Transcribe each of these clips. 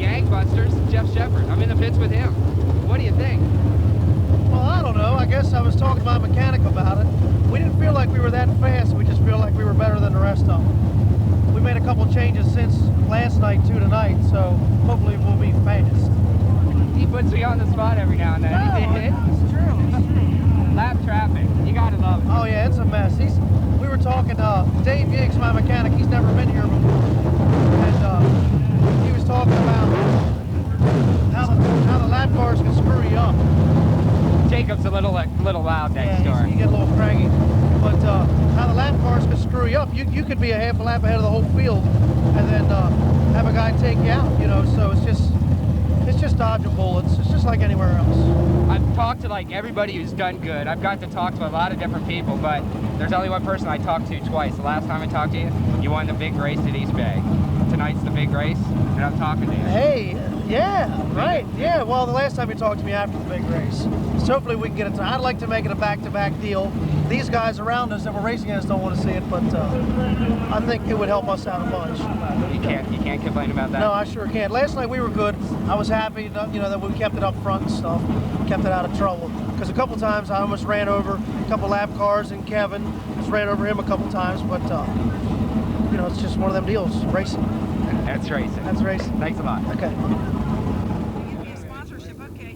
gangbusters, Jeff Shepard. I'm in the pits with him. What do you think? Well, I don't know. I guess I was talking to my mechanic about it. We didn't feel like we were that fast. We just feel like we were better than the rest of them. We made a couple changes since last night to tonight, so hopefully we'll be fast. He puts me on the spot every now and then. It's true. Lap traffic. You gotta love it. Oh yeah, it's a mess. We were talking, Dave Yiggs, my mechanic, he's never been here before. And he was talking about how the lap cars can screw you up. Jacob's a little loud next door. You get a little cranky. But how the lap cars can screw you up. You could be a half a lap ahead of the whole field and then have a guy take you out, you know, so it's just dodging bullets. It's just like anywhere else. I've talked to like everybody who's done good. I've got to talk to a lot of different people, but there's only one person I talked to twice. The last time I talked to you, you won the big race at East Bay. Tonight's the big race, and I'm talking to you. Hey, yeah, right, yeah. Well, the last time you talked to me after the big race. So hopefully we can get it. I'd like to make it a back-to-back deal. These guys around us that we're racing against don't want to see it, but I think it would help us out a bunch. You can't complain about that. No, I sure can't. Last night we were good. I was happy, you know, that we kept it up front and stuff, kept it out of trouble. Because a couple times I almost ran over a couple lap cars, and Kevin just ran over him a couple times, but you know, it's just one of them deals. Racing. That's racing. That's racing. Thanks a lot. Okay. Give you a sponsorship, okay.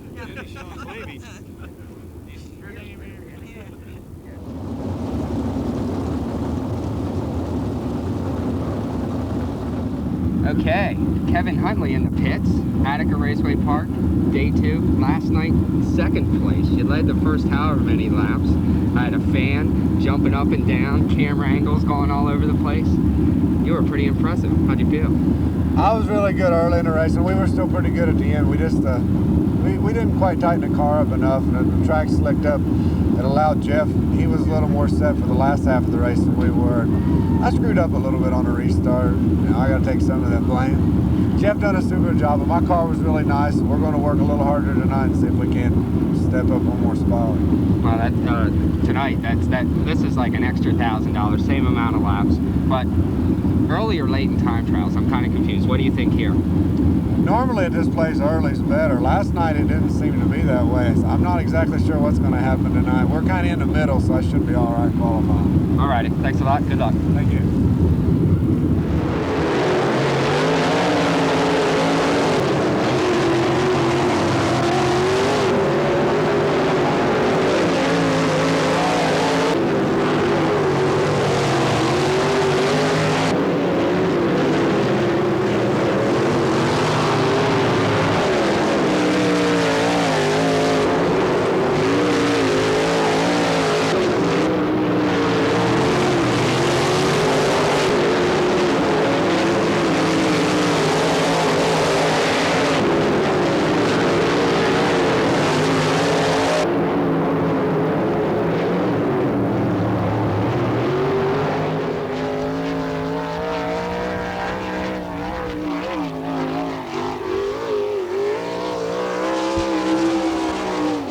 Okay, Kevin Huntley in the pits, Attica Raceway Park, day 2. Last night, 2nd place. You led the first however many laps. I had a fan jumping up and down, camera angles going all over the place. You were pretty impressive. How'd you feel? I was really good early in the race, and we were still pretty good at the end. We just we didn't quite tighten the car up enough, and the track slicked up. It allowed Jeff, he was a little more set for the last half of the race than we were. I screwed up a little bit on the restart. You know, I got to take some of that blame. Jeff done a super job, but my car was really nice. We're going to work a little harder tonight and see if we can step up one more spot. Well, tonight, this is like an extra $1,000, same amount of laps, but early or late in time trials, I'm kind of confused. What do you think here? Normally at this place, early's better. Last night it didn't seem to be that way. So I'm not exactly sure what's going to happen tonight. We're kind of in the middle, so I should be all right qualifying. All righty. Thanks a lot. Good luck. Thank you.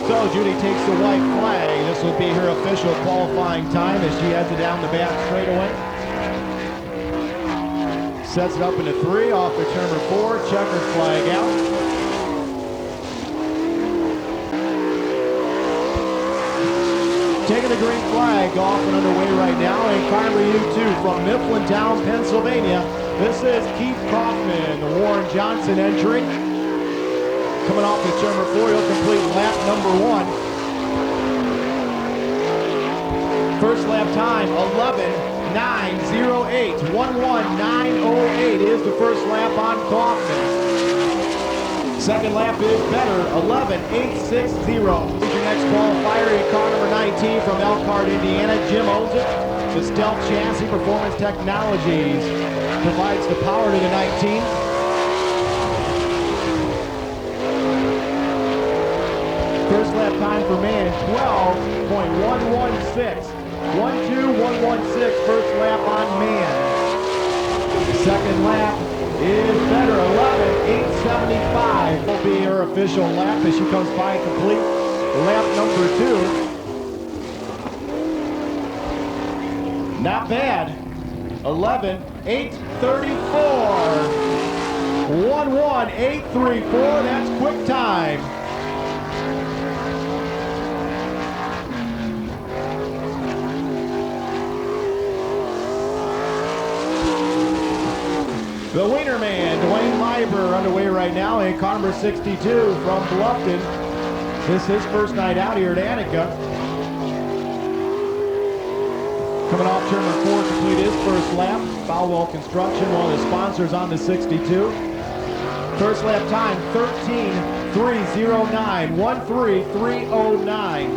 So Judy takes the white flag. This will be her official qualifying time as she heads it down the back straightaway. Sets it up into 3 off the turn number 4. Checkered flag out. Taking the green flag off and underway right now. And kindly you too from Mifflintown, Pennsylvania. This is Keith Kaufman, the Warren Johnson entry. Coming off the turn number 4, he'll complete lap number 1. First lap time, 11:908. 11:908 is the first lap on Kaufman. Second lap is better, 11:860. Here's your next qualifier in car number 19 from Elkhart, Indiana. Jim owns it. The Stealth Chassis Performance Technologies provides the power to the 19. First lap time for man, 12.116. 12.116, first lap on man. Second lap is better, 11.875. Will be her official lap as she comes by and complete lap number 2. Not bad, 11.834. 11834, that's quick time. The Wiener Man, Dwayne Leiber, underway right now in car number 62 from Bluffton. This is his first night out here at Attica. Coming off turn number 4, complete his first lap. Bowwell Construction, one of the sponsors on the 62. First lap time, 13:309, 13309.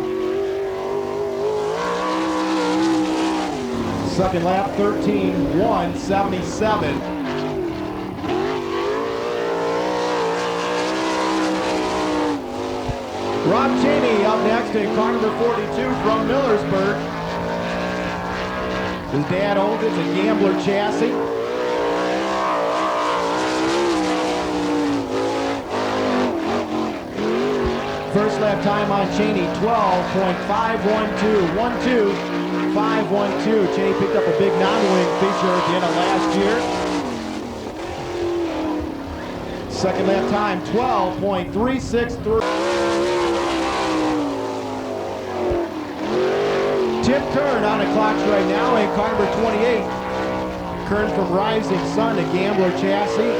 Second lap, 13:177. Rob Cheney up next in car number 42 from Millersburg. His dad owns it, it's a Gambler chassis. First lap time on Cheney, 12.512, 12512. Cheney picked up a big non-wing feature at the end of last year. Second lap time, 12.363. Tim Kern on the clocks right now in car number 28. Kern from Rising Sun, a Gambler chassis.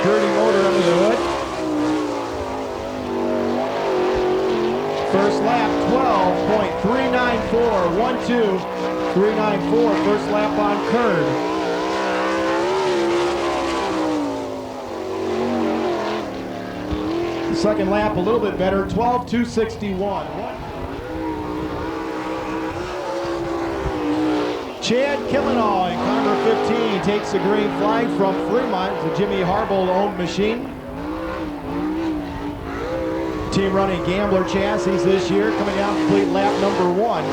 Dirty motor under the hood. First lap, 12.394, 12394. First lap on Kern. The second lap a little bit better, 12.261. Chad Killenaw in car number 15 takes the green flag from Fremont. It's a Jimmy Harbaugh-owned machine. Team running Gambler chassis this year, coming down complete lap number 1.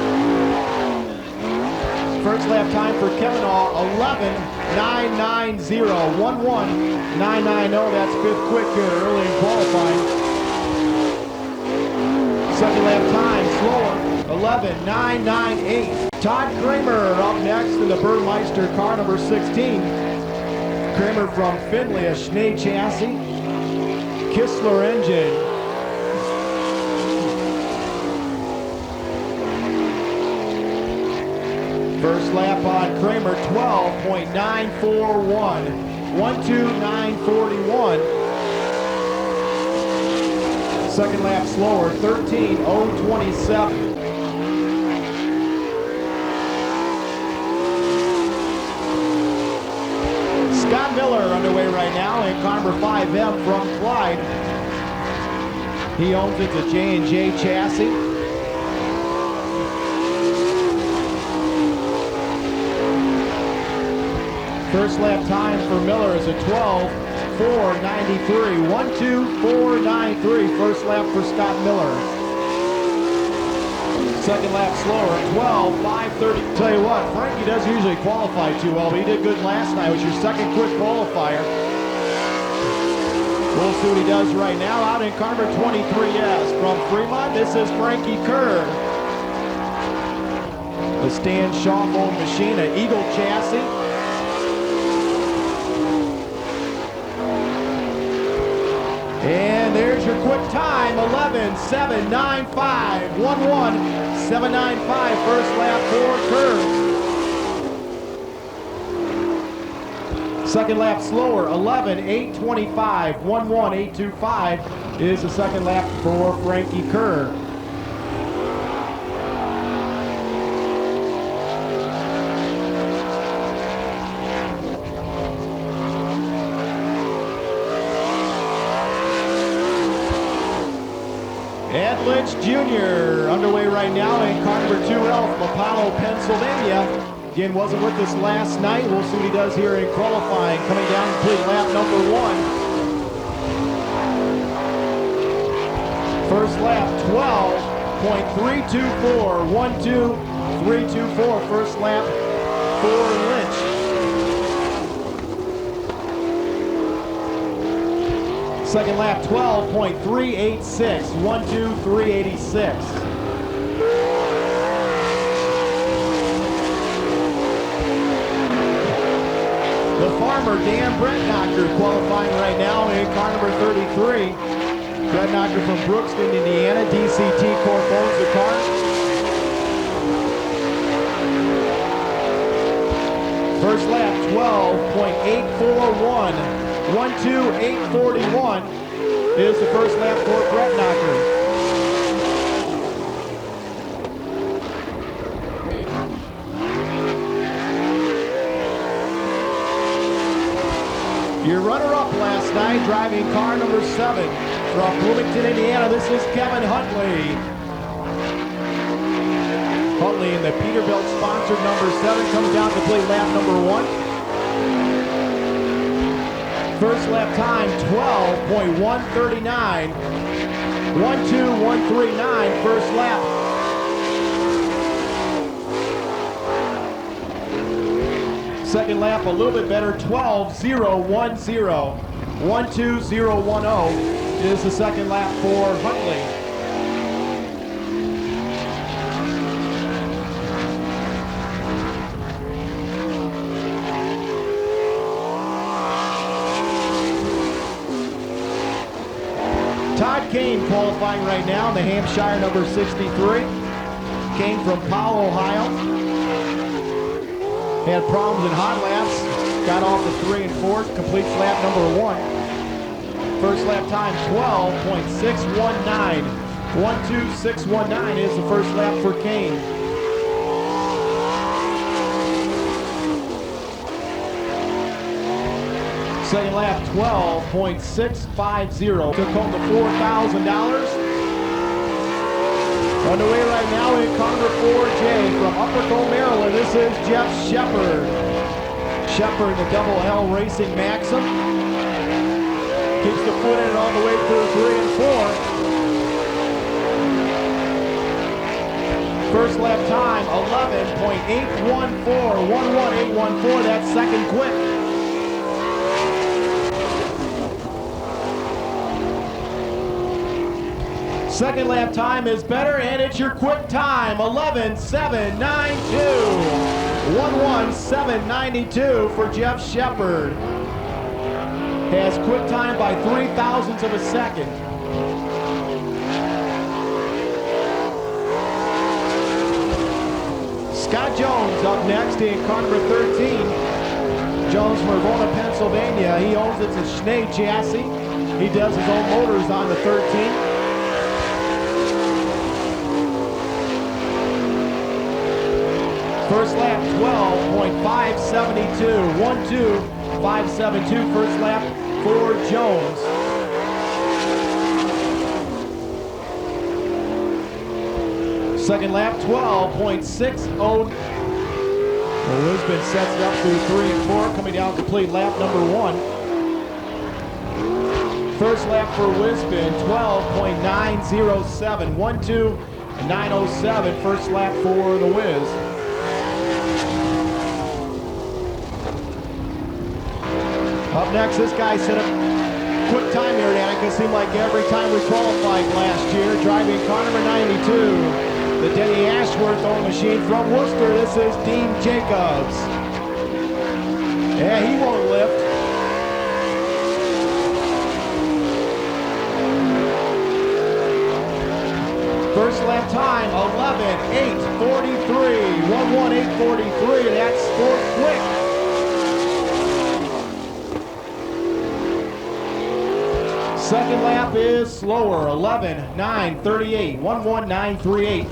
First lap time for Killenaw, 11.990, 11.990. That's fifth quick here early in qualifying. Second lap time, slower, 11.998. Todd Kramer up next in the Burmeister car number 16. Kramer from Findlay, a Schnee chassis. Kistler engine. First lap on Kramer, 12.941, 12941. Second lap slower, 13.027. Scott Miller underway right now in car number 5M from Clyde. He owns it, the J&J chassis. First lap time for Miller is a 12.493, 12493. First lap for Scott Miller. Second lap slower, 12.530. Tell you what, Frankie doesn't usually qualify too well, but he did good last night. It was your second quick qualifier. We'll see what he does right now out in car number 23S. From Fremont, this is Frankie Kerr. The Stan Schaff-owned machine, an Eagle chassis. And there's your quick time, 11.795, 11.795, first lap for Kerr. Second lap slower, 11.825, 11.825 is the second lap for Frankie Kerr. Ed Lynch Jr. underway right now in car number 2L from Apollo, Pennsylvania. Again, wasn't with us last night. We'll see what he does here in qualifying. Coming down complete lap number 1. First lap, 12.324, 12324. First lap for Lynch. Second lap, 12.386, 12386. The farmer, Dan Bretnacher, qualifying right now in car number 33. Bretnacher from Brookston, Indiana. DCT Corp owns the car. First lap, 12.841. 12841 is the first lap for Bretnacher. Your runner-up last night, driving car number 7 from Bloomington, Indiana. This is Kevin Huntley. Huntley in the Peterbilt sponsored number 7 comes down to play lap number 1. First lap time, 12.139. 12139, first lap. Second lap a little bit better, 12.010. 12010 is the second lap for Huntley. Todd Kane qualifying right now in the Hampshire number 63. Kane from Powell, Ohio. Had problems in hot laps, got off the 3 and 4, completes lap number 1. First lap time 12.619. 12619 is the first lap for Kane. Second lap 12.650. Took home the $4,000. Underway right now in car number 4J from Upperco, Maryland. This is Jeff Shepard. Shepard, the Double L Racing Maxim. Keeps the foot in all the way through 3 and 4. First lap time, 11.814. 11814, that's second quick. Second lap time is better, and it's your quick time, 11.792. 11792 for Jeff Shepard. Has quick time by 0.03 of a second. Scott Jones up next in car number 13. Jones from Verona, Pennsylvania. He owns it's a Schnee chassis. He does his own motors on the 13. First lap, 12.572. 12572, first lap for Jones. Second lap, 12.60. Lisbon sets it up through 3 and 4, coming down to complete lap number 1. First lap for Lisbon, 12.907. 12907, first lap for the Wiz. Up next, this guy set a quick time here at Attica. Seemed like every time we qualified last year, driving car number 92, the Denny Ashworth owned machine from Worcester. This is Dean Jacobs. Yeah, he won't lift. First lap time, 11.843. 11843, that's fourth quick. Second lap is slower, 11.938, 11938.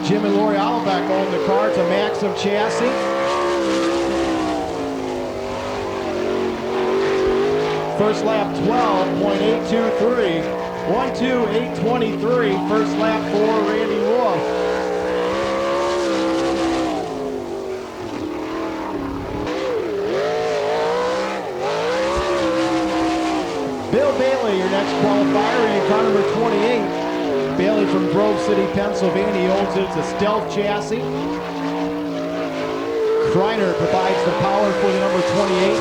Jim and Lori Albeck own the car. It's a Maxim chassis. First lap, 12.823, 12823. First lap for Randy Wolf. Bill Bailey, your next qualifier in car number 28. Bailey from Grove City, Pennsylvania. He owns it. It's a Stealth chassis. Kreiner provides the power for the number 28.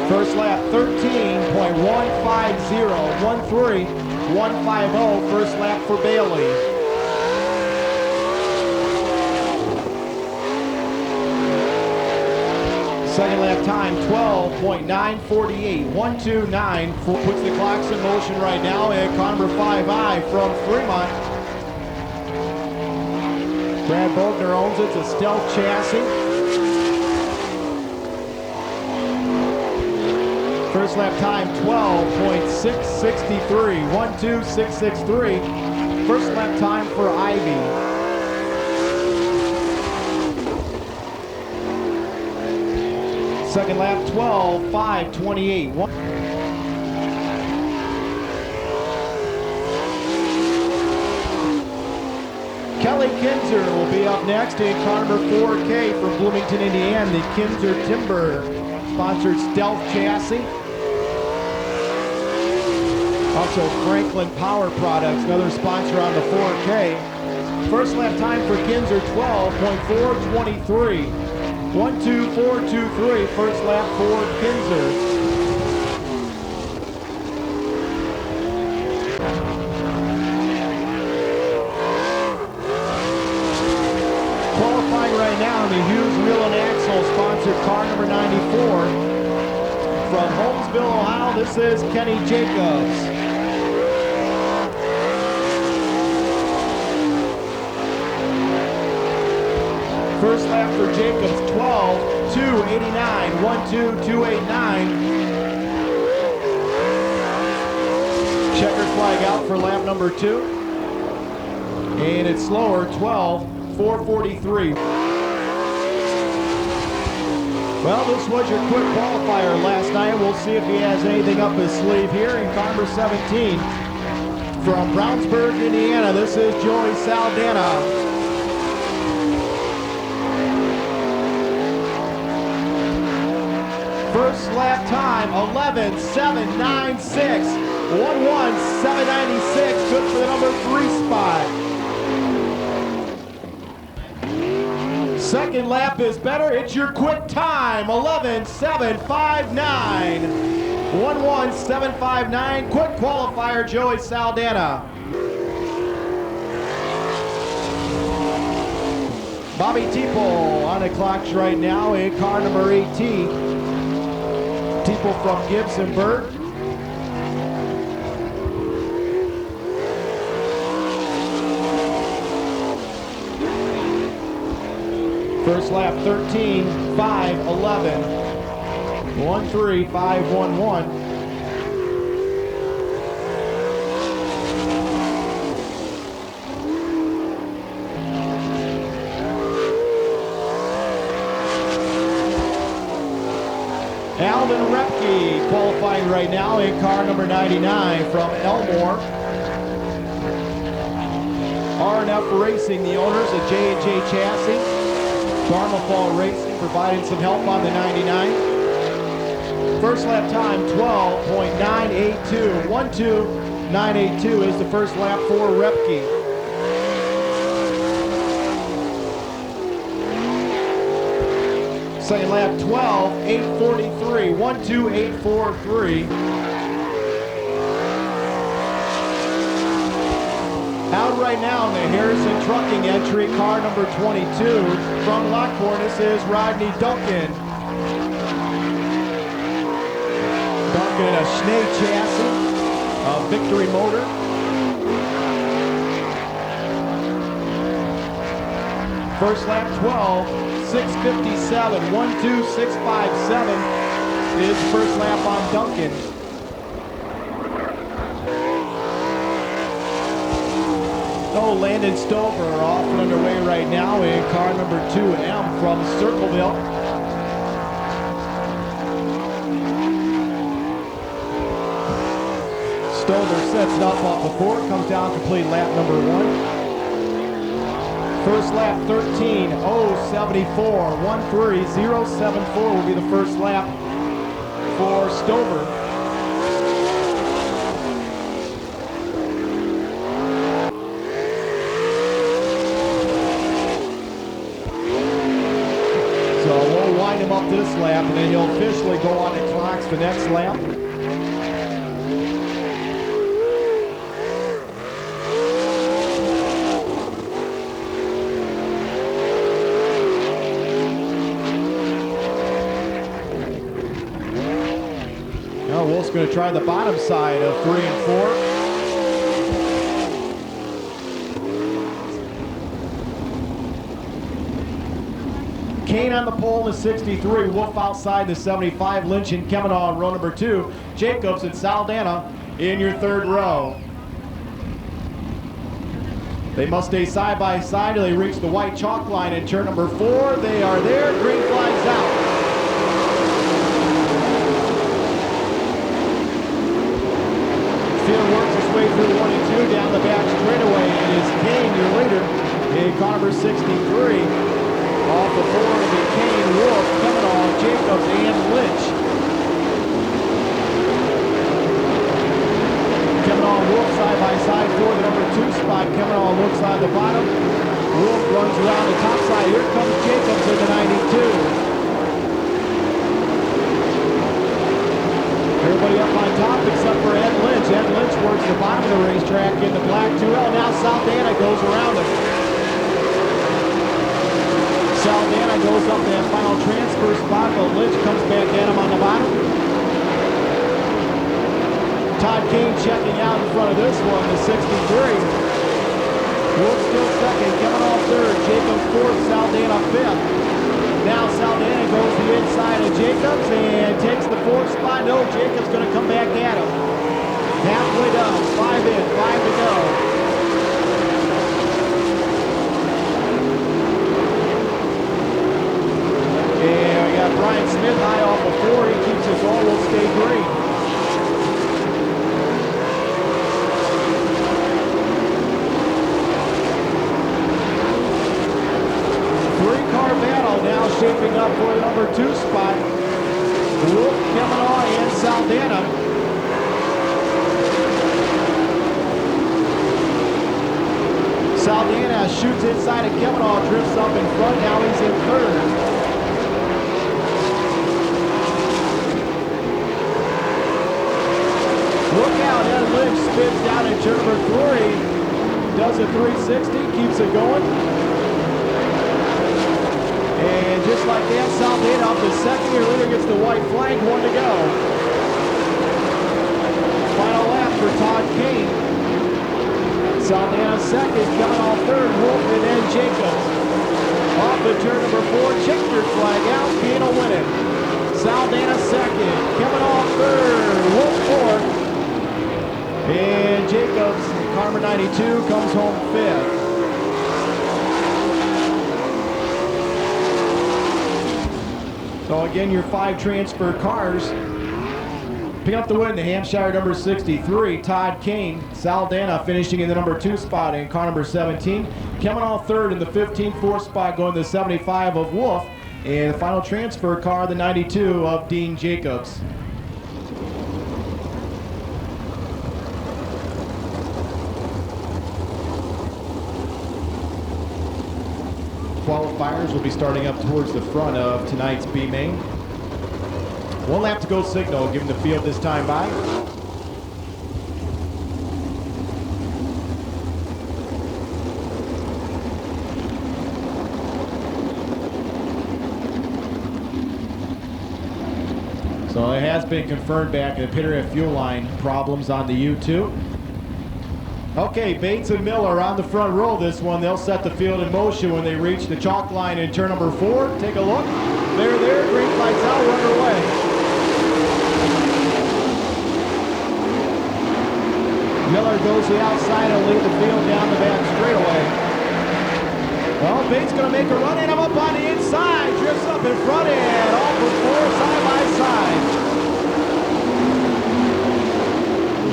First lap, 13.150. 13150. First lap for Bailey. Second lap time, 12.948. 1:29 puts the clocks in motion right now at car number 5i from Fremont. Brad Bogner owns it. It's a Stealth chassis. First lap time, 12.663. 1:2663. First lap time for Ivy. Second lap, 12.528. Kelly Kinzer will be up next in car number 4K from Bloomington, Indiana. The Kinzer Timber sponsored Stealth chassis. Also Franklin Power Products, another sponsor on the 4K. First lap time for Kinzer, 12.423. 1:2423, first lap for Kinzer. Qualifying right now in the Hughes Wheel and Axle sponsored car number 94. From Holmesville, Ohio, this is Kenny Jacobs. First lap for Jacobs, 12.289, 1:2289. Checkered flag out for lap number 2. And it's slower, 12.443. Well, this was your quick qualifier last night. We'll see if he has anything up his sleeve here in car number 17. From Brownsburg, Indiana, this is Joey Saldana. First lap time, 11.796. 1:1796, good for the number 3 spot. Second lap is better, it's your quick time, 11.759. 1:1759, quick qualifier, Joey Saldana. Bobby Teeple on the clocks right now in car number 18. Teeple from Gibsonburg. First lap 13.511. 1:3511. Alvin Repke qualifying right now in car number 99 from Elmore. R&F Racing, the owners of J&J Chassis. Darmafall Racing providing some help on the 99. First lap time, 12.982. 1:2982 is the first lap for Repke. Second lap, 12.843. 1:2843. Out right now in the Harrison Trucking entry, car number 22. From Lockport, this is Rodney Duncan. Duncan in a Schnee chassis, a Victory motor. First lap, 12.657. 1:2657 is the first lap on Duncan. Oh, Landon Stover off and underway right now in car number 2M from Circleville. Stover sets it up off the 4, comes down, complete lap number 1. First lap 13.074. 1:30.074 will be the first lap for Stover. So we'll wind him up this lap, and then he'll officially go on the clocks the next lap. Wolf's going to try the bottom side of 3 and 4. Kane on the pole in 63, Wolf outside the 75, Lynch and Kemanaugh in row number 2, Jacobs and Saldana in your third row. They must stay side by side till they reach the white chalk line in turn number 4. They are there, green flags out. Field works its way through 1 and 2 down the back straightaway. It is Kane, your leader, in car number 63. Off the floor to be Kane, Wolf, Kemanaugh, Jacobs, and Lynch. Kemanaugh and Wolf side by side for the number 2 spot. Kemanaugh looks on the bottom. Wolf runs around the top side. Here comes Jacobs in the 92. Everybody up on top except for Ed Lynch. Ed Lynch works the bottom of the racetrack in the black 2L. Now Saldana goes around him. Saldana goes up that final transfer spot, but Lynch comes back at him on the bottom. Todd Kane checking out in front of this one, the 63. Wolf still second, Kemanaugh third, Jacobs fourth, Saldana fifth. Now Saldana goes the inside of Jacobs and takes the 4th spot. No, Jacobs going to come back at him. Halfway down, 5 in, 5 to go. And we got Brian Smith high off the 4. He keeps us all, will stay green. Three-car battle now shaping up for the number 2 spot. Wolf, Kemanaugh, and Saldana. Saldana shoots inside of Kemanaugh, drifts up in front. Now he's in third. Look out, Ed Lynch spins down in turn number 3. Does a 360, keeps it going. And just like that, Saldana off the second. Your leader gets the white flag, 1 to go. Final lap for Todd Kane. Saldana second, Kemanaugh third, Wolf, and then Jacobs. Off the turn number 4, check your flag out, Kane will win it. Saldana second, Kemanaugh third, Wolf fourth. And Jacobs, car number 92, comes home 5th. So again, your 5 transfer cars. Picking up the win, the Hampshire number 63, Todd Kane. Saldana finishing in the number 2 spot in car number 17. Kemanaugh third in the 15th, 4th spot, going to the 75 of Wolf. And the final transfer car, the 92 of Dean Jacobs. Qualifiers will be starting up towards the front of tonight's B main. 1 lap to go signal, giving the field this time by. So it has been confirmed back at the pit area fuel line problems on the U2. Okay, Bates and Miller on the front row this one. They'll set the field in motion when they reach the chalk line in turn number 4. Take a look. They're there, green flags out, we're underway. Miller goes the outside and lead the field down the back straightaway. Well, Bates gonna make a run at him up on the inside. Drifts up in front and off with 4 side by side.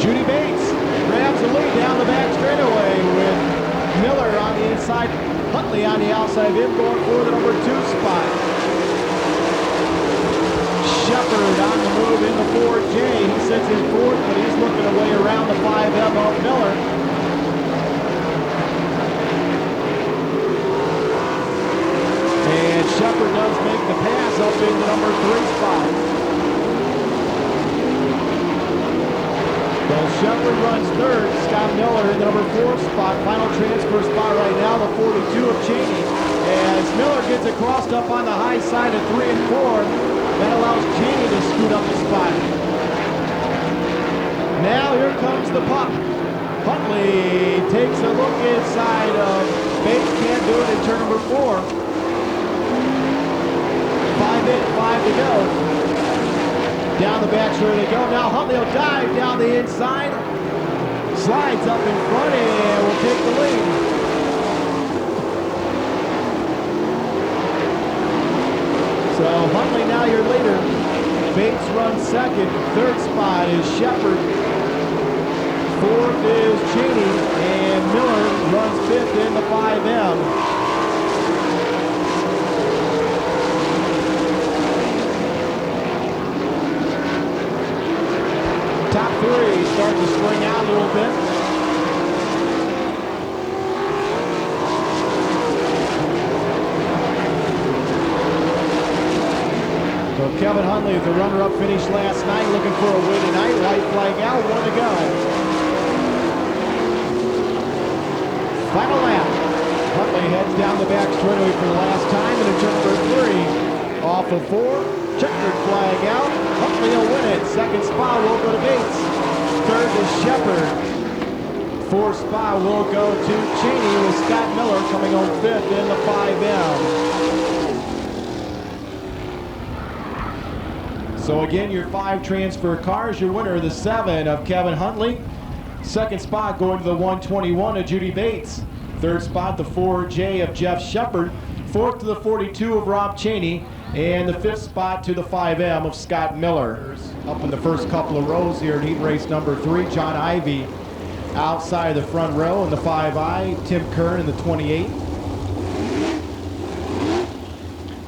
Judy Bates grabs the lead down the back straightaway with Miller on the inside, Huntley on the outside of him going for the number 2 spot. Shepard on the move in the 4J. He sits in 4th, but he's looking away around the 5M of Miller. And Shepard does make the pass up in the number 3 spot. Well, Shepard runs third. Scott Miller in the number 4 spot. Final transfer spot right now, the 42 of Cheney. As Miller gets it crossed up on the high side of 3 and 4, that allows Cheney to scoot up the spot. Now here comes the puck. Huntley takes a look inside of Bates, can't do it in turn number 4. 5 in, 5 to go. Down the back straight they go. Now Huntley will dive down the inside. Slides up in front and will take the lead. So Huntley now your leader. Bates runs second. Third spot is Shepard. Fourth is Cheney. And Miller runs fifth in the 5M. Top 3 starting to swing out a little bit. So Kevin Huntley, the runner-up, finished last night, looking for a win tonight. White flag out, 1 to go. Final lap. Huntley heads down the back straightaway for the last time into turn number 3. Off of 4. Checkered flag out. Huntley will win it. Second spot will go to Bates. Third is Shepard. Fourth spot will go to Cheney with Scott Miller coming on 5th in the 5M. So again, your 5 transfer cars. Your winner, the 7 of Kevin Huntley. Second spot going to the 121 of Judy Bates. Third spot, the 4J of Jeff Shepard. Fourth to the 42 of Rob Cheney. And the 5th spot to the 5M of Scott Miller. Up in the first couple of rows here in heat race number 3, John Ivey outside of the front row in the 5I, Tim Kern in the 28.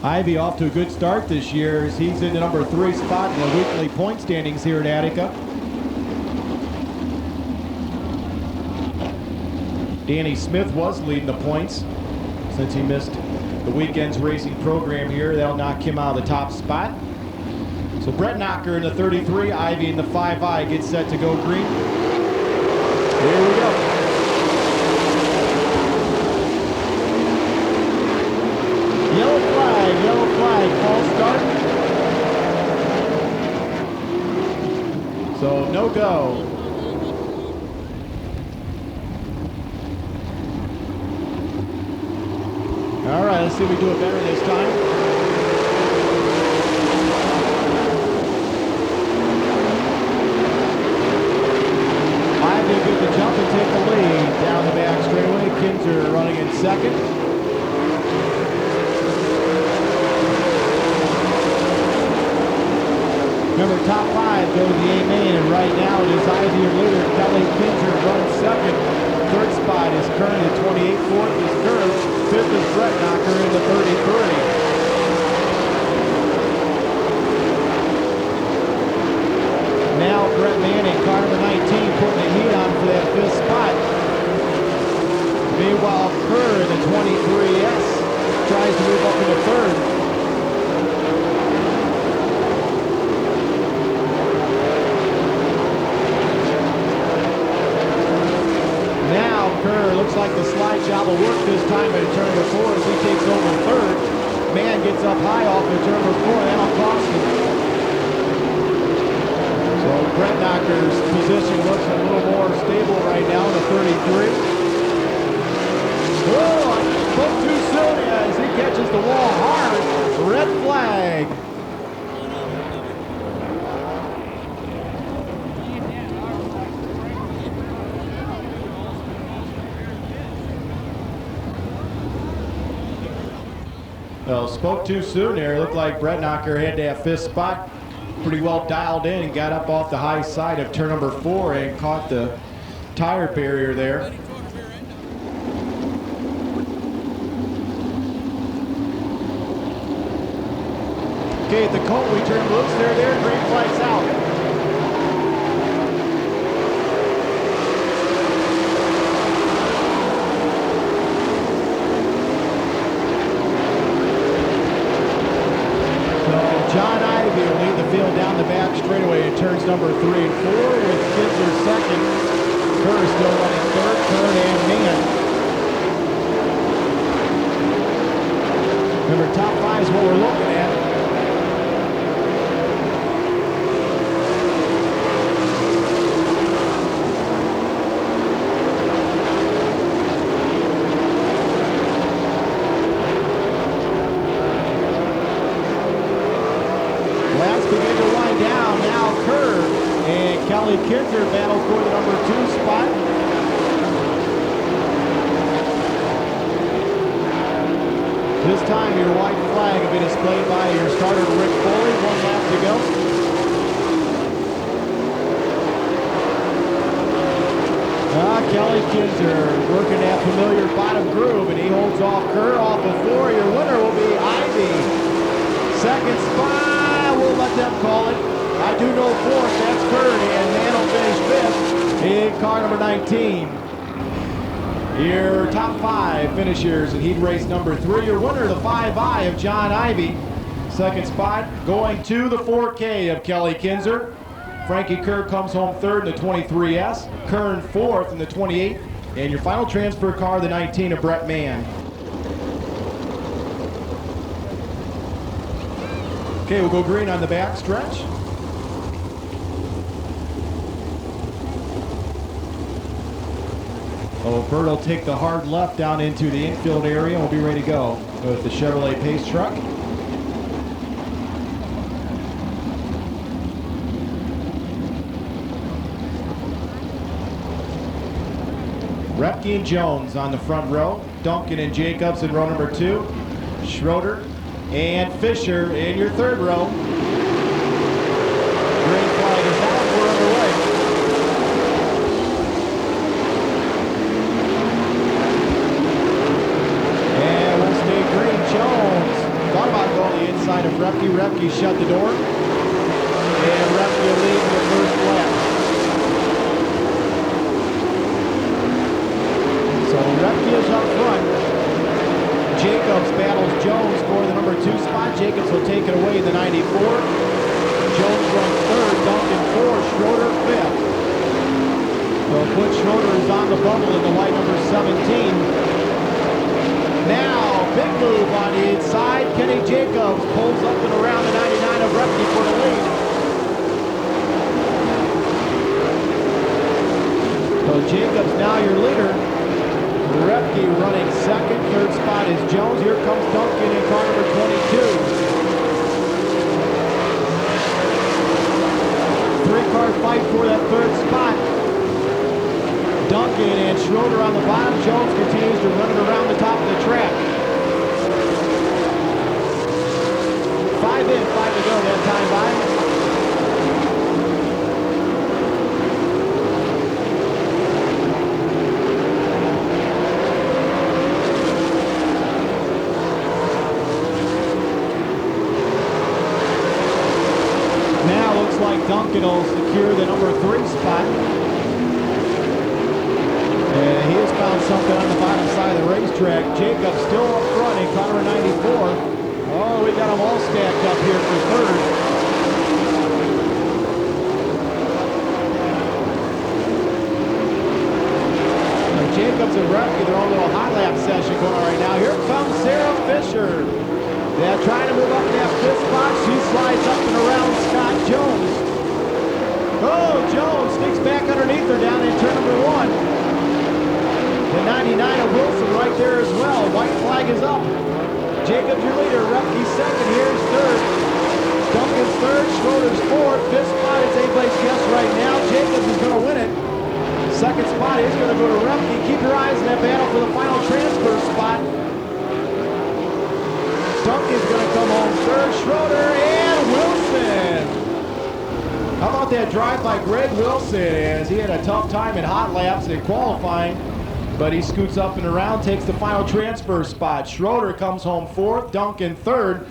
Ivey off to a good start this year as he's in the number 3 spot in the weekly point standings here in Attica. Danny Smith was leading the points since he missed the weekend's racing program here. That'll knock him out of the top spot. So Brett Knocker in the 33, Ivey in the 5I gets set to go green. Here we go. Yellow flag, false start. So no go. All right, let's see if we do it better this time. Ivey good to jump and take the lead down the back straightaway. Kinzer running in second. Remember, top 5 go to the A main, and right now it is Ivey your leader. Kelly Kinzer runs second. Third spot is Kern at 28. Fourth is Kern. Fifth is Brett Knocker in the 33. Now Brett Manning, car number 19, putting the heat on for that 5th spot. Meanwhile, Kerr in the 23S tries to move up into 3rd. Kerr looks like the slide job will work this time at turn number 4 as he takes over 3rd. Man gets up high off of turn number 4, that'll cost him. So Brett Knocker's position looks a little more stable right now in the 33. Oh, I spoke too soon as he catches the wall hard. Red flag. Well, spoke too soon there. Looked like Brett Knocker had that 5th spot pretty well dialed in and got up off the high side of turn number 4 and caught the tire barrier there. Okay, at the Colt, we turn looks there, green flags out. John Ivey will lead the field down the back straightaway in turns number 3 and 4 with Kinzer second. Kerr still running 3rd, Kern and Mann. Remember, top 5 is what we're looking at. Kelly Kinzer battles for the number 2 spot. This time your white flag will be displayed by your starter Rick Foley. 1 lap to go. Kelly Kinzer working that familiar bottom groove, and he holds off Kerr off of 4. Your winner will be Ivy. Second spot, we'll let them call it. I do know 4th, that's Kerr, and Mann will finish 5th in car number 19. Your top 5 finishers in heat race number 3. Your winner, the 5i of John Ivy. Second spot going to the 4K of Kelly Kinzer. Frankie Kerr comes home 3rd in the 23S. Kern 4th in the 28. And your final transfer car, the 19 of Brett Mann. Okay, we'll go green on the back stretch. Oh, Bert will take the hard left down into the infield area and we'll be ready to go with the Chevrolet Pace truck. Repke and Jones on the front row. Duncan and Jacobs in row number 2. Schroeder and Fisher in your 3rd row. Green flag is out. We're underway. And we'll stay green. Jones thought about going the inside of Repke. Repke shut the door. And Repke leads the first lap. Repke is up front. Jacobs battles Jones for the number 2 spot. Jacobs will take it away in the 94. Jones runs 3rd, Duncan 4th, Schroeder 5th. So Butch Schroeder is on the bubble in the white number 17. Now, big move on the inside. Kenny Jacobs pulls up and around the 99 of Repke for the lead. So Jacobs now your leader. Repke running 2nd. 3rd spot is Jones. Here comes Duncan in car number 22. 3-car fight for that 3rd spot. Duncan and Schroeder on the bottom. Jones continues to run it around the top of the track. 5 in, 5 to go that time by. Duncan will secure the number 3 spot. And he has found something on the bottom side of the racetrack. Jacobs still up front in car number 94. Oh, we got them all stacked up here for 3rd. Jacobs and Repke, their own little hot lap session going on right now. Here comes Sarah Fisher. They're trying to move up that 5th spot. She slides up and around Scott Jones. Oh, Jones sneaks back underneath her down in turn number 1. The 99 of Wilson right there as well. White flag is up. Jacobs your leader. Repke 2nd. Here's 3rd. Duncan's 3rd. Schroeder's 4th. 5th spot is anybody's guess right now. Jacobs is going to win it. 2nd spot is going to go to Repke. Keep your eyes in that battle for the final transfer spot. Duncan's going to come home 3rd. Schroeder and Wilson. How about that drive by Greg Wilson, as he had a tough time in hot laps in qualifying, but he scoots up and around, takes the final transfer spot. Schroeder comes home 4th, Duncan 3rd,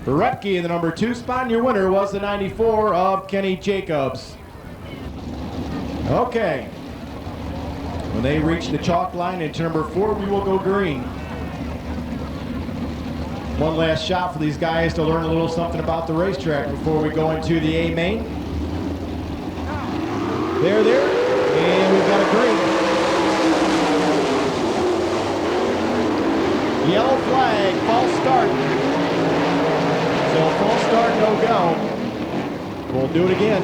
Repke in the number 2 spot, and your winner was the 94 of Kenny Jacobs. Okay. When they reach the chalk line into number 4, we will go green. One last shot for these guys to learn a little something about the racetrack before we go into the A main. There, and we've got a green. Yellow flag, false start. So false start, no go. We'll do it again.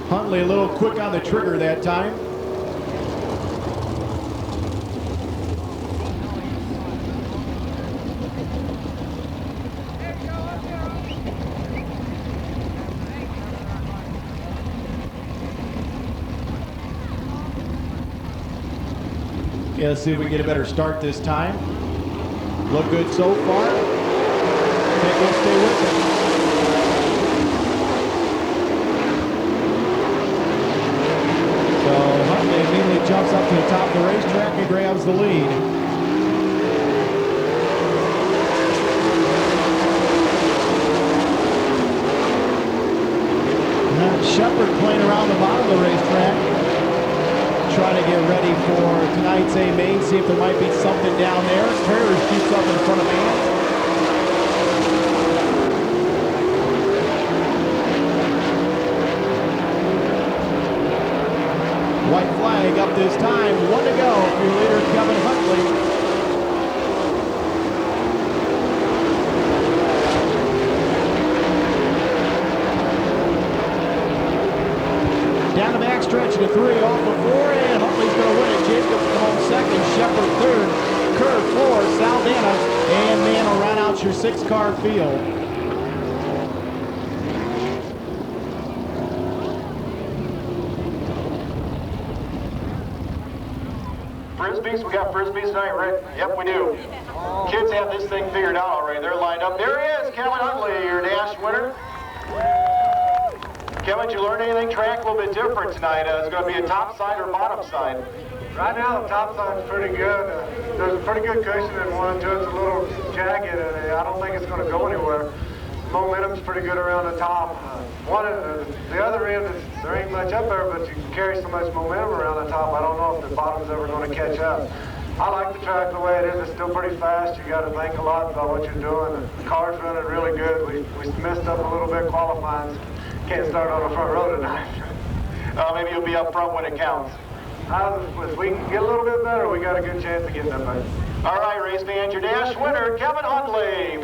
Huntley a little quick on the trigger that time. Okay, let's see if we can get a better start this time. Look good so far. Think we'll stay with it. So Huntley immediately jumps up to the top of the racetrack and grabs the lead. Shepard playing around the bottom of the racetrack, trying to get ready for tonight's A main, see if there might be something down there. Carrier shoots up in front of man. White flag up this time, 1 to go for your leader, Kevin Huntley. Down the back stretch to 3 off of 4, and Huntley's going to win it. Jacobs home second, Shepard third, Kerr fourth, Saldana, and man will round out your 6-car field. Frisbees, we got Frisbees tonight, Rick? Yep, we do. Kids have this thing figured out already. They're lined up. There he is, Kevin Huntley, your dash winner. Kevin, did you learn anything? Track a little bit different tonight. It's going to be a top side or bottom side? Right now, the top side's pretty good. There's a pretty good cushion in 1 and 2. It's a little jagged, and I don't think it's going to go anywhere. Momentum's pretty good around the top. The other end, there ain't much up there, but you can carry so much momentum around the top. I don't know if the bottom's ever going to catch up. I like the track the way it is. It's still pretty fast. You got to think a lot about what you're doing. The car's running really good. We messed up a little bit qualifying. Can't start on the front row tonight. Maybe you'll be up front when it counts. If we can get a little bit better, we got a good chance of getting up there. All right, race fans, your dash winner, Kevin Huntley.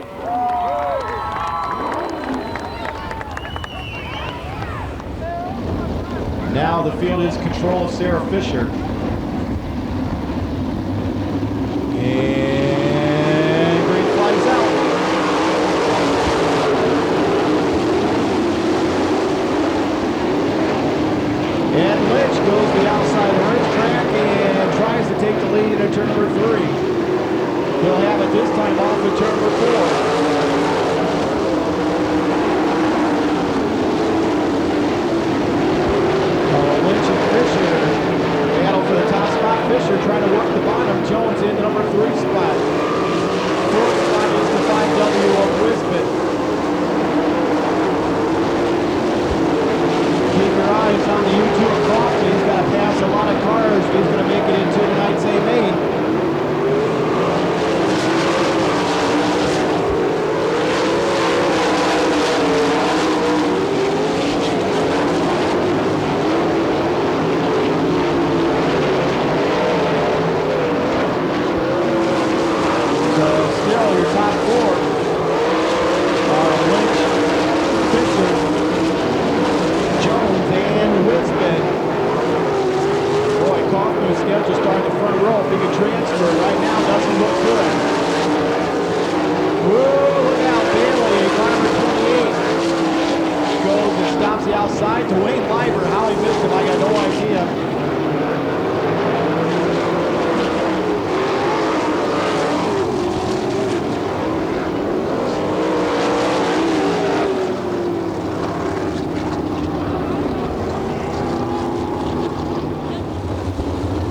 Now the field is control of Sarah Fisher. And green flags out. And Lynch goes to the outside of the racetrack and tries to take the lead into turn number 3. He'll have it this time off of turn number 4. Lynch and Fisher battle for the top spot. Fisher trying to work the bottom. Jones in the number 3 spot. 4th spot is the 5W of Brisbane. Keep your eyes on the U2 of Kaufman. He's got to pass a lot of cars. He's going to make it into tonight's A main.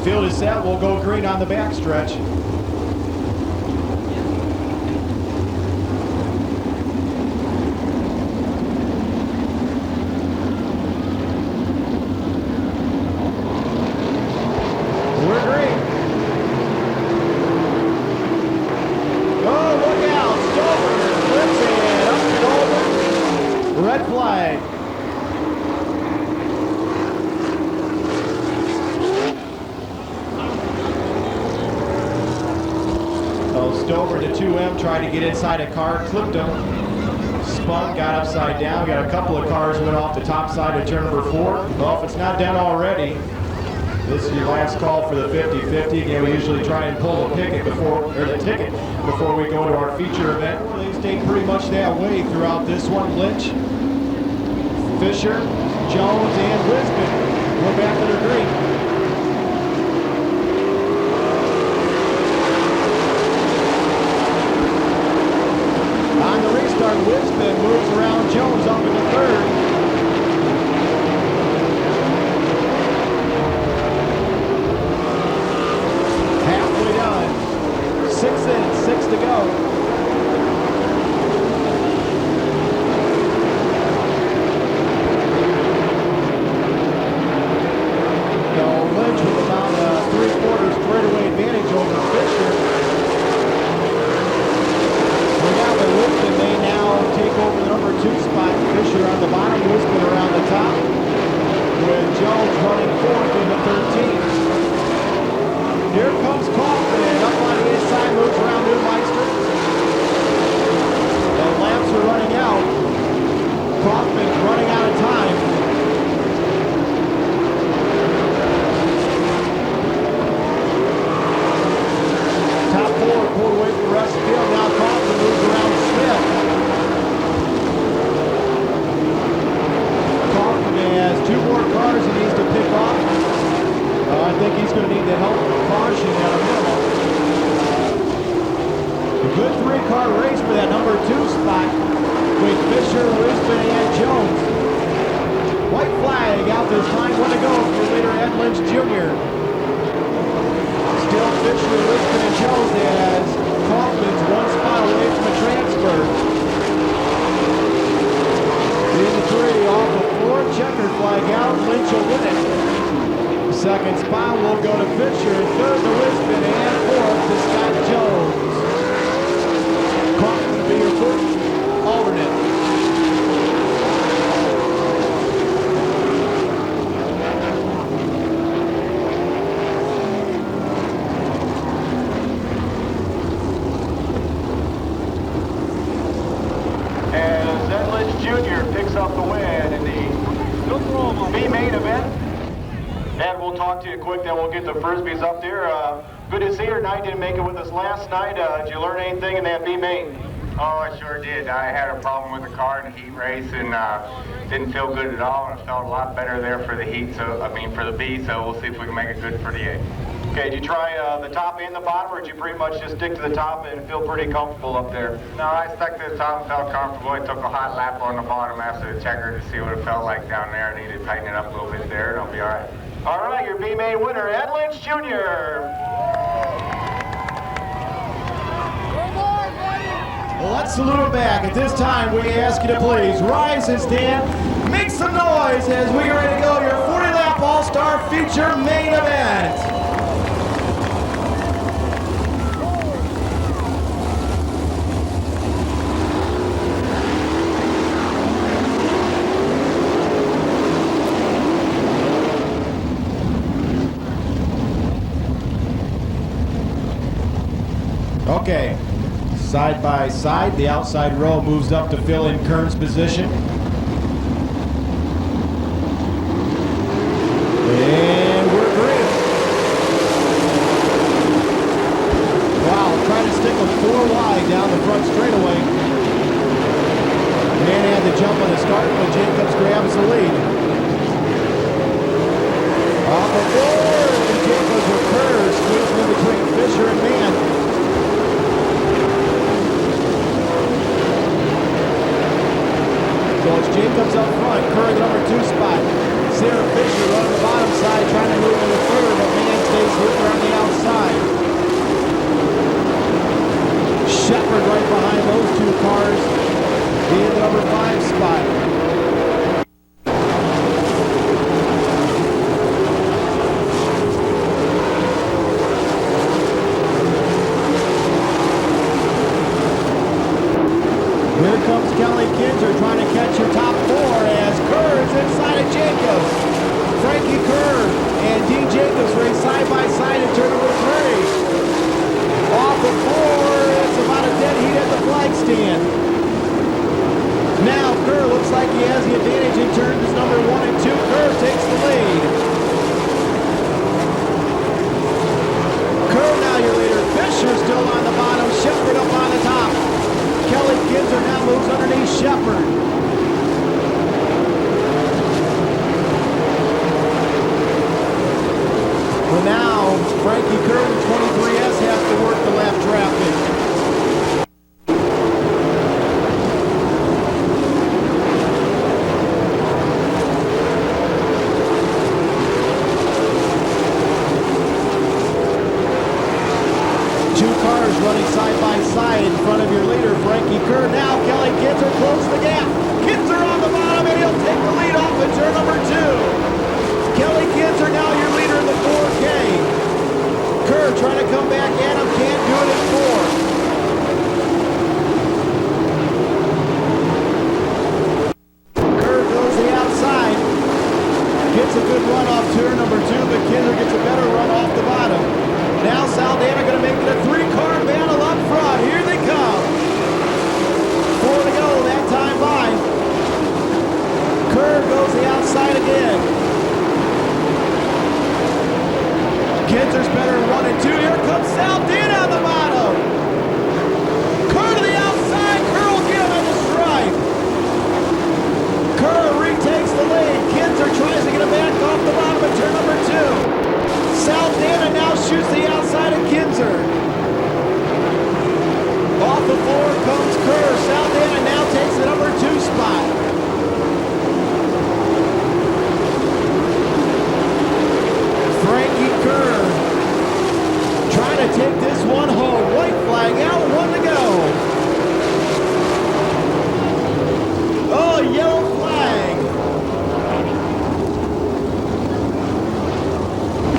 Field is set. We'll go green on the backstretch. We're green. Oh, look out. Stover flips it up and over. Red flag. Stover to 2M, trying to get inside a car, clipped him, spun, got upside down. Got a couple of cars went off the top side of turn number 4. Well, if it's not done already, this is your last call for the 50-50. Again, we usually try and pull the ticket before we go to our feature event. They stayed pretty much that way throughout this one. Lynch, Fisher, Jones, and Brisbane. We're back to the green. Lisbon moves around Jones up into third. Halfway done. 6 in, 6 to go. Lynch with about a 3/4 straightaway advantage over Fisher. Lisbon, they now take over the number 2 spot. Fisher on the bottom, Lisbon around the top, with Jones running 4th into 13th. Here comes Kaufman, up on the inside, moves around Newmeister. The laps are running out. Kaufman's running out of time. Top 4 pulled away from the rest of the field. Now Kaufman moves around Smith. Kaufman has 2 more cars he needs to pick off. I think he's going to need the help of caution at a minimum. A good 3-car race for that number 2 spot with Fisher, Lisbon, and Jones. White flag out this time. 1 to go for leader Ed Lynch Jr. Still Fisher, Lisbon, and Jones as Kaufman's 1 spot away from a transfer. Into 3 off the 4, checkered flag out. Lynch will win it. Second spot will go to Fisher, 3rd to Lisbon, and 4th to Scott Jones. Kaufman will be your 4th alternate. As Ed Lynch Jr. picks up the win in the B main event. And we'll talk to you quick, then we'll get the Frisbees up there. Good to see you tonight. Didn't make it with us last night. Did you learn anything in that B main? Oh, I sure did. I had a problem with the car in the heat race and didn't feel good at all. And I felt a lot better there for the heat, for the B, so we'll see if we can make it good for the A. Okay, did you try the top and the bottom, or did you pretty much just stick to the top and feel pretty comfortable up there? No, I stuck to the top and felt comfortable. I took a hot lap on the bottom after the checker to see what it felt like down there. I needed to tighten it up a little bit there, and I'll be all right. All right, your B main winner, Ed Lynch Jr. Well, let's salute him back. At this time, we ask you to please rise and stand. Make some noise as we get ready to go your 40-lap All-Star Feature main event. Okay, side by side, the outside row moves up to fill in Kern's position. And we're green. Wow, trying to stick with 4 wide down the front straightaway. Man had to jump on the start, but Jacobs grabs the lead. Off the board, and Jacobs with Kurz, squeezing in between Fisher and Mann. So it's Jacobs up front, Kerr the number 2 spot. Sarah Fisher on the bottom side trying to move into 3rd, but Mann stays with her on the outside. Shepard right behind those 2 cars in the number 5 spot. Here comes Kelly Kinzer trying to catch your top 4 as Kerr is inside of Jacobs. Frankie Kerr and Dean Jacobs race side by side in turn number 3. Off the 4, it's about a dead heat at the flag stand. Now Kerr looks like he has the advantage in turns number 1 and 2. Kerr takes the lead. Kerr now your leader. Fisher still on the bottom. Shepard up on the top. Kelly Kinzer now moves underneath Shepard. Well, now Frankie Kerr, the 23S, has to work the lap traffic. Kinzer closed the gap. Kinzer on the bottom, and he'll take the lead off in turn number 2. Kelly Kinzer now your leader in the 4K. Kerr trying to come back at him, can't do it in 4. Kerr goes the outside. Gets a good run off turn number 2, but Kinzer gets a better run off the bottom. Now Saldana going to make it a 3-car battle up front. Here they come. 4 to go, that time by. Kerr goes the outside again. Kinzer's better in 1 and 2. Here comes Saldana on the bottom. Kerr to the outside. Kerr will get him at the stripe. Kerr retakes the lead. Kinzer tries to get him back off the bottom of turn number 2. Saldana now shoots the outside of Kinzer. Off the floor comes Kerr. Saldana now takes the number 2 spot. Frankie Kerr trying to take this one home. White flag out, 1 to go. Oh, yellow flag.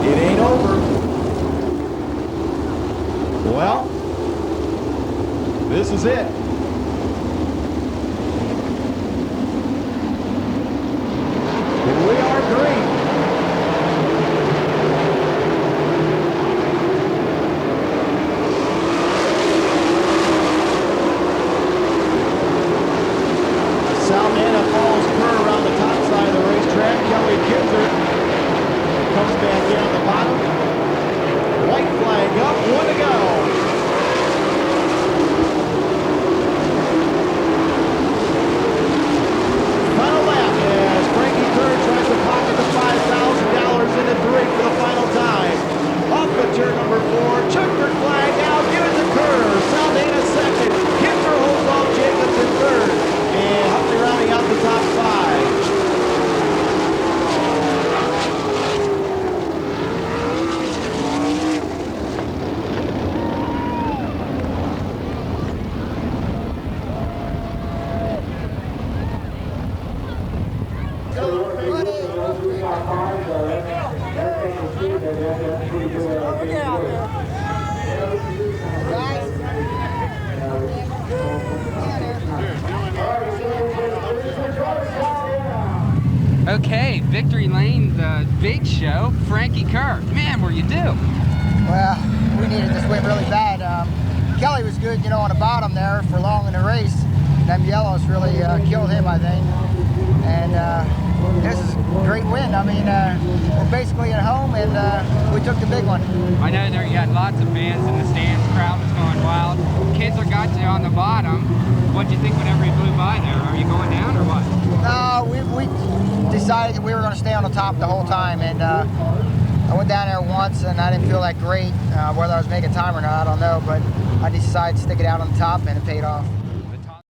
It ain't over. Well, this is it. We are green. Saldana follows Kerr around the top side of the racetrack. Kelly Kinzer comes back in on the bottom. White flag up, 1 to go. Final lap as Frankie Kerr tries to pocket the $5,000 into 3 for the final time. Off of turn number 4, checkered flag now, give it to Kerr. Saldana second, Kinzer holds off Jacobs in third. And Huntley rounding out the top 5. Okay, Victory Lane, the big show. Frankie Kerr. Man, were you due? Well, we needed this win really bad. Kelly was good, on the bottom there for long in the race. Them yellows really killed him, I think. And this is a great win. I mean, we're basically at home, and we took the big one. I know there you had lots of fans in the stands. Crowd was going wild. Kinzer got you on the bottom. What did you think whenever he blew by there? Are you going down or what? No, we decided that we were going to stay on the top the whole time, and I went down there once, and I didn't feel that great. Whether I was making time or not, I don't know, but I decided to stick it out on the top, and it paid off.